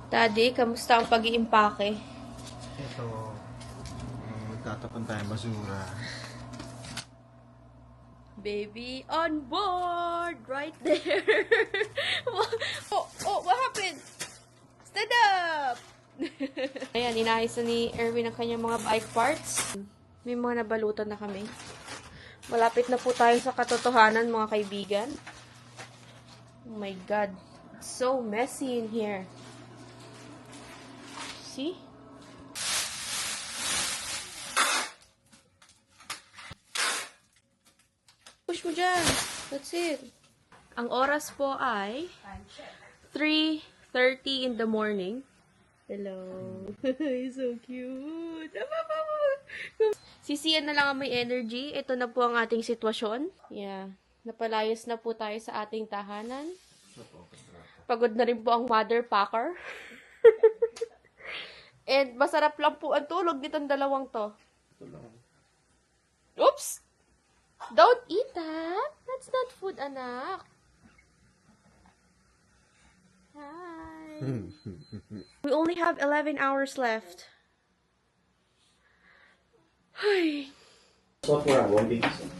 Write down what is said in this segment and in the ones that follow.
Daddy, kamusta ang pag-iimpake? Ito, magtatapon tayong basura. Baby on board! Right there! What happened? Stand up! Ayan, inayos na ni Erwin ang kanyang mga bike parts. May mga nabalutan na kami. Malapit na po tayo sa katotohanan, mga kaibigan. Oh my God. It's so messy in here. See? Push mo dyan. That's it. Ang oras po ay 3:30 in the morning. Hello. He's so cute. Sisiyan na lang ang may energy. Ito na po ang ating sitwasyon. Yeah. Napalayas na po tayo sa ating tahanan. Pagod na rin po ang mother packer. And masarap lang po ang tulog nitong dalawang to. Oops! Don't eat that. That's not food, anak. Hi. We only have 11 hours left. Hi. Software one big piece.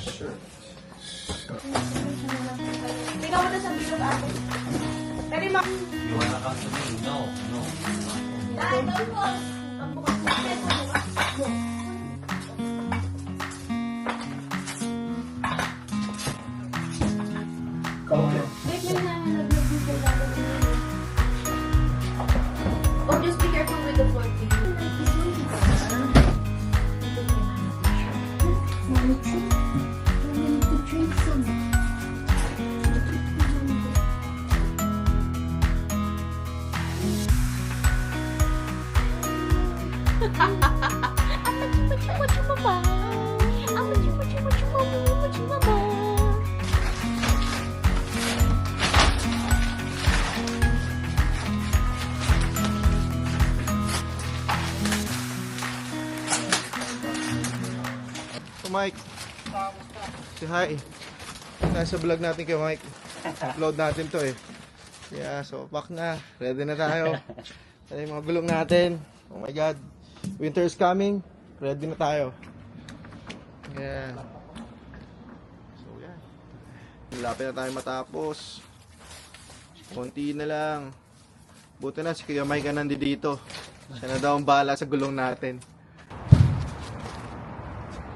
Sure. Tingnan mo na sa video ako. Pwede ma... You wanna come to me? No, no. Okay. Oh, just be careful with the floor, please. So Mike, say hi. Nasa vlog natin kay Mike. Upload natin to eh. Yeah, so back na. Ready na tayo. Ito yung mga gulong natin. Oh my God. Winter is coming. Ready na tayo. Yeah. So yeah. Malapit na tayo matapos. Konti na lang. Buti na si Kuya Mike nandito. Siya na daw ang bahala sa gulong natin.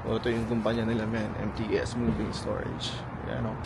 So, ito yung kumpanya nila, man. MTS Moving Storage. Yan, o.